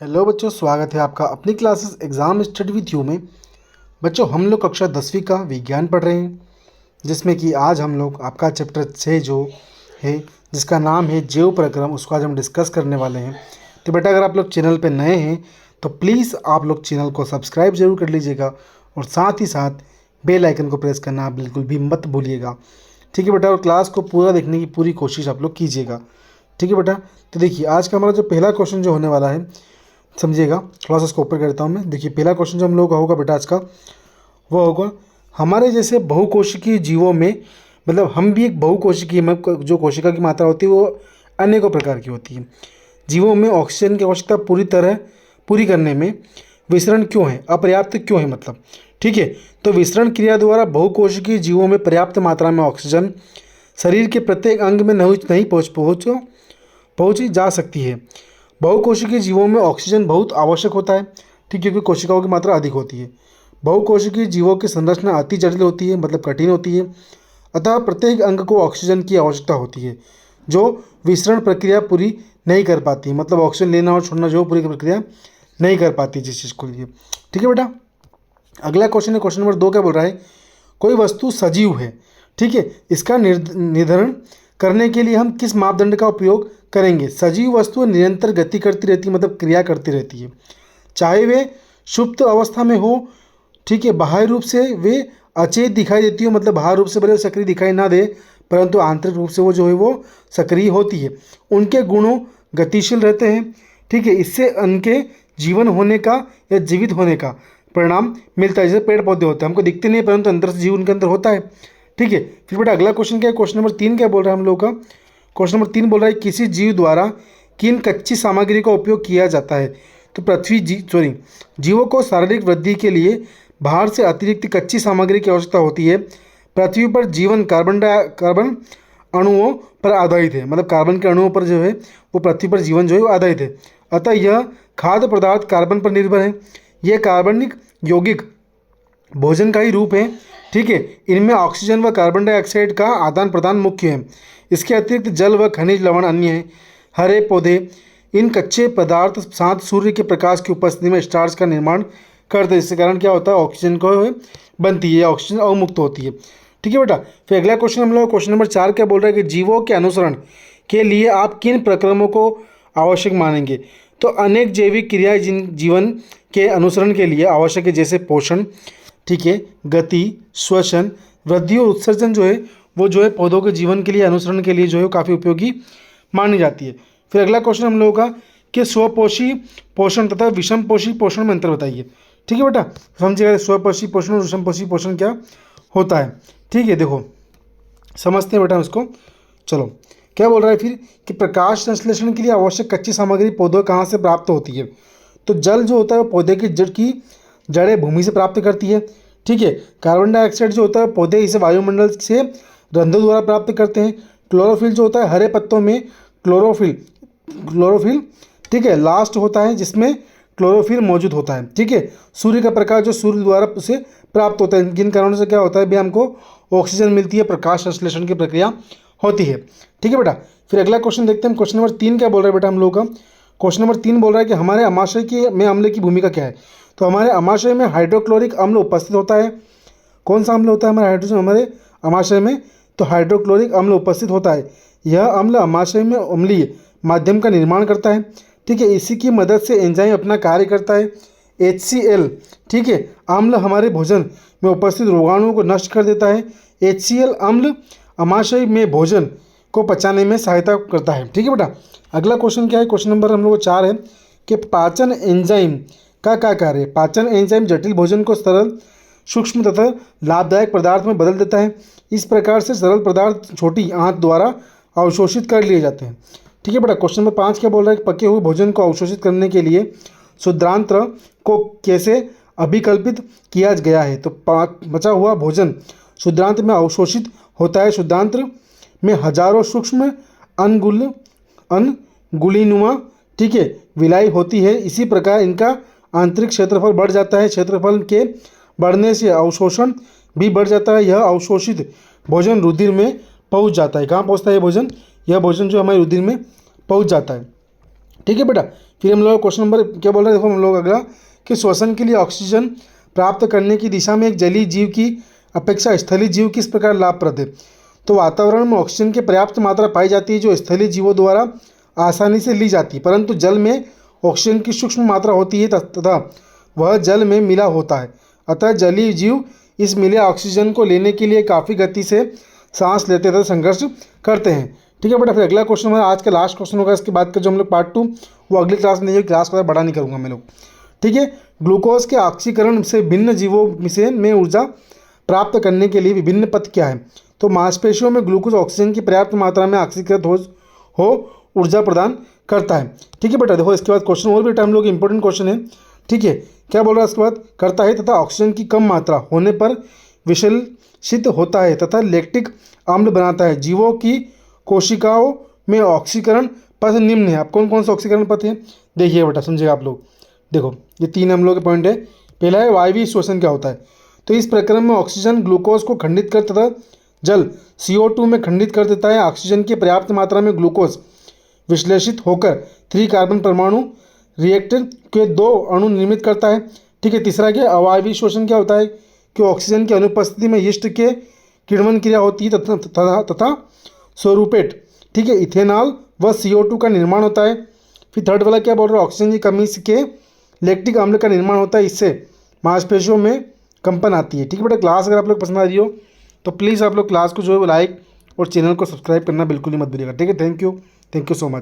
Hello बच्चों, स्वागत है आपका अपनी classes exam study with you में। बच्चों, हम लोग कक्षा 10वीं का विज्ञान पढ़ रहे हैं, जिसमें कि आज हम लोग आपका चैप्टर 6 जो है, जिसका नाम है जैव प्रक्रम, उसको आज हम डिस्कस करने वाले हैं। तो बेटा, अगर आप लोग चैनल पे नए हैं तो प्लीज़ आप लोग चैनल को सब्सक्राइब जरूर कर लीजिएगा और साथ ही साथ बेल आइकन को प्रेस करना आप बिल्कुल भी मत भूलिएगा। ठीक है बेटा, और क्लास को पूरा देखने की पूरी कोशिश आप लोग कीजिएगा। ठीक है बेटा, तो देखिए आज का हमारा जो पहला क्वेश्चन जो होने वाला है, समझिएगा। थोड़ा सा इसको ऊपर करता हूँ मैं। देखिए, पहला क्वेश्चन जो हम लोग का होगा बेटा आज का, वो होगा हमारे जैसे बहुकोशिकीय जीवों में, मतलब हम भी एक बहुकोशिकीय में, जो कोशिका की मात्रा होती है वो अनेकों प्रकार की होती है। जीवों में ऑक्सीजन की आवश्यकता पूरी करने में विसरण क्यों है, अपर्याप्त क्यों है मतलब। ठीक है, तो विसरण क्रिया द्वारा बहुकोशिकीय जीवों में पर्याप्त मात्रा में ऑक्सीजन शरीर के प्रत्येक अंग में नहीं पहुँची जा सकती है। बहुकोशिकीय जीवों में ऑक्सीजन बहुत आवश्यक होता है, ठीक, क्योंकि कोशिकाओं की मात्रा अधिक होती है। बहुकोशिकीय जीवों की संरचना अति जटिल होती है, मतलब कठिन होती है। अतः प्रत्येक अंग को ऑक्सीजन की आवश्यकता होती है, जो विसरण प्रक्रिया पूरी नहीं कर पाती है, मतलब ऑक्सीजन लेना और छोड़ना जो पूरी प्रक्रिया नहीं कर पाती जिस चीज़ को लिए। ठीक है बेटा, अगला क्वेश्चन है, क्वेश्चन नंबर 2 क्या बोल रहा है, कोई वस्तु सजीव है। ठीक है, इसका निर्धारण करने के लिए हम किस मापदंड का उपयोग करेंगे। सजीव वस्तु निरंतर गति करती रहती है, मतलब क्रिया करती रहती है, चाहे वे सुप्त अवस्था में हो। ठीक है, बाह्य रूप से वे अचेत दिखाई देती हो, मतलब बाहर रूप से भले सक्रिय दिखाई ना दे, परंतु आंतरिक रूप से वो जो है वो सक्रिय होती है। उनके गुणों गतिशील रहते हैं। ठीक है, इससे उनके जीवन होने का या जीवित होने का परिणाम मिलता है। जैसे पेड़ पौधे होते हैं, हमको दिखते नहीं परंतु अंदर से जीवन के अंदर होता है। ठीक है, फिर बेटा अगला क्वेश्चन क्या है, क्वेश्चन नंबर 3 क्या बोल रहा है हम लोग का। क्वेश्चन नंबर 3 बोल रहा है, किसी जीव द्वारा किन कच्ची सामग्री का उपयोग किया जाता है। तो जीवों को शारीरिक वृद्धि के लिए बाहर से अतिरिक्त कच्ची सामग्री की आवश्यकता होती है। पृथ्वी पर जीवन कार्बन अणुओं पर आधारित है, मतलब कार्बन के अणुओं पर जो है वो पृथ्वी पर जीवन जो है वो आधारित है। अतः यह खाद्य पदार्थ कार्बन पर निर्भर है। यह कार्बनिक यौगिक भोजन का ही रूप है। ठीक है, इनमें ऑक्सीजन व कार्बन डाइऑक्साइड का आदान प्रदान मुख्य है। इसके अतिरिक्त जल व खनिज लवण अन्य हैं। हरे पौधे इन कच्चे पदार्थ साथ सूर्य के प्रकाश की उपस्थिति में स्टार्च का निर्माण करते हैं, जिसके कारण क्या होता है, ऑक्सीजन को बनती है, ऑक्सीजन अवमुक्त होती है। ठीक है बेटा, फिर अगला क्वेश्चन हम लोग क्वेश्चन नंबर 4 क्या बोल रहा है कि जीवों के अनुसरण के लिए आप किन प्रक्रमों को आवश्यक मानेंगे। तो अनेक जैविक क्रियाएं जिन जीवन के अनुसरण के लिए आवश्यक है, जैसे पोषण, ठीक है, गति, श्वसन, वृद्धि और उत्सर्जन जो है वो जो है पौधों के जीवन के लिए, अनुसरण के लिए जो है काफ़ी उपयोगी मानी जाती है। फिर अगला क्वेश्चन हम लोगों का कि स्वपोषी पोषण तथा विषमपोषी पोषण में अंतर बताइए। ठीक है बेटा, समझिएगा स्वपोषी पोषण और विषमपोषी पोषण क्या होता है। ठीक है, देखो समझते हैं बेटा उसको। चलो, क्या बोल रहा है फिर कि प्रकाश संश्लेषण के लिए आवश्यक कच्ची सामग्री पौधों कहाँ से प्राप्त होती है। तो जल जो होता है वो पौधे की जड़ें भूमि से प्राप्त करती है। ठीक है, कार्बन डाइऑक्साइड जो होता है पौधे इसे वायुमंडल से रंध्रों द्वारा प्राप्त करते हैं। क्लोरोफिल जो होता है हरे पत्तों में क्लोरोफिल ठीक है लास्ट होता है, जिसमें क्लोरोफिल मौजूद होता है। ठीक है, सूर्य का प्रकाश जो सूर्य द्वारा उसे प्राप्त होता है, जिन कारणों से क्या होता है भी हमको ऑक्सीजन मिलती है, प्रकाश संश्लेषण की प्रक्रिया होती है। ठीक है बेटा, फिर अगला क्वेश्चन देखते हैं। क्वेश्चन नंबर 3 क्या बोल रहा है बेटा हम लोग का। क्वेश्चन नंबर 3 बोल रहा है कि हमारे अमाशय में अम्ल की भूमिका क्या है। तो हमारे अमाशय में हाइड्रोक्लोरिक अम्ल उपस्थित होता है। कौन सा अम्ल होता है हमारे अमाशय में, तो हाइड्रोक्लोरिक अम्ल उपस्थित होता है। यह अम्ल अमाशय में अम्लीय माध्यम का निर्माण करता है। ठीक है, इसी की मदद से एंजाइम अपना कार्य करता है। HCl ठीक है अम्ल हमारे भोजन में उपस्थित रोगाणुओं को नष्ट कर देता है। HCl अम्ल अमाशय में भोजन को पचाने में सहायता करता है। ठीक है बेटा, अगला क्वेश्चन क्या है, क्वेश्चन नंबर हम लोग 4 है कि पाचन एंजाइम का क्या कार्य है। पाचन एंजाइम जटिल भोजन को सरल, सूक्ष्म तथा लाभदायक पदार्थ में बदल देता है। इस प्रकार से सरल पदार्थ छोटी आंत द्वारा अवशोषित कर लिए जाते हैं। ठीक है बेटा, क्वेश्चन नंबर 5 क्या बोल रहा है कि पके हुए भोजन को अवशोषित करने के लिए शुद्धांत्र को कैसे अभिकल्पित किया गया है। तो बचा हुआ भोजन शुद्धांत्र में अवशोषित होता है। शुद्धांत्र में हजारों सूक्ष्म अनगुलीनुमा ठीक है विलाई होती है। इसी प्रकार इनका आंतरिक क्षेत्रफल बढ़ जाता है। क्षेत्रफल के बढ़ने से अवशोषण भी बढ़ जाता है। यह अवशोषित भोजन रुधिर में पहुंच जाता है। कहाँ पहुंचता है ये भोजन, यह भोजन जो हमारे रुधिर में पहुंच जाता है। ठीक है बेटा। फिर हम लोग क्वेश्चन नंबर क्या बोल रहे हैं, देखो हम लोग अगला कि श्वसन के लिए ऑक्सीजन प्राप्त करने की दिशा में एक जलीय जीव की अपेक्षा स्थलीय जीव किस प्रकार लाभप्रद है। तो वातावरण में ऑक्सीजन की पर्याप्त मात्रा पाई जाती है जो स्थलीय जीवों द्वारा आसानी से ली जाती है, परंतु जल में ऑक्सीजन की सूक्ष्म मात्रा होती है तथा वह जल में मिला होता है। अतः जलीय जीव इस मिले ऑक्सीजन को लेने के लिए काफ़ी गति से सांस लेते तथा संघर्ष करते हैं। ठीक है बेटा। फिर अगला क्वेश्चन हमारा आज का लास्ट क्वेश्चन होगा। इसके बाद का जो हम लोग पार्ट 2 वो अगली क्लास में नहीं, क्लास को बड़ा नहीं करूँगा मैं लोग। ठीक है। ग्लूकोज के ऑक्सीकरण से भिन्न जीवों से में ऊर्जा प्राप्त करने के लिए विभिन्न पथ क्या है। तो मांसपेशियों में ग्लूकोज ऑक्सीजन की पर्याप्त मात्रा में ऑक्सीकृत हो ऊर्जा प्रदान करता है। ठीक है बेटा। देखो इसके बाद क्वेश्चन और बेटा हम लोग इंपॉर्टेंट क्वेश्चन है। ठीक है। क्या बोल रहा है इसके बाद, करता है तथा ऑक्सीजन की कम मात्रा होने पर विश्लेषित होता है तथा लैक्टिक अम्ल बनाता है। जीवों की कोशिकाओं में ऑक्सीकरण पथ निम्न है। अब कौन कौन सा ऑक्सीकरण पथ है देखिए बेटा, समझिएगा आप लोग। देखो ये 3 हम लोग के पॉइंट है। पहला है वायवीय श्वसन क्या होता है। तो इस प्रक्रम में ऑक्सीजन ग्लूकोज को खंडित कर तथा जल CO2 में खंडित कर देता है। ऑक्सीजन की पर्याप्त मात्रा में ग्लूकोज विश्लेषित होकर 3 कार्बन परमाणु रिएक्टर के 2 अणु निर्मित करता है। ठीक है। तीसरा क्या, अवायवीय श्वसन क्या होता है कि ऑक्सीजन की अनुपस्थिति में यीस्ट के किण्वन क्रिया होती है तथा स्वरूपेट, ठीक है, इथेनॉल व CO2 का निर्माण होता है। फिर थर्ड वाला क्या बोल रहा है, ऑक्सीजन की कमी के लैक्टिक अम्ल का निर्माण होता है, इससे मांसपेशियों में कंपन आती है। ठीक है बेटा। क्लास अगर आप लोग पसंद आ रही हो तो प्लीज़ आप लोग क्लास को जो है वो लाइक और चैनल को सब्सक्राइब करना बिल्कुल ही मत भूलिएगा। ठीक है। Thank you so much.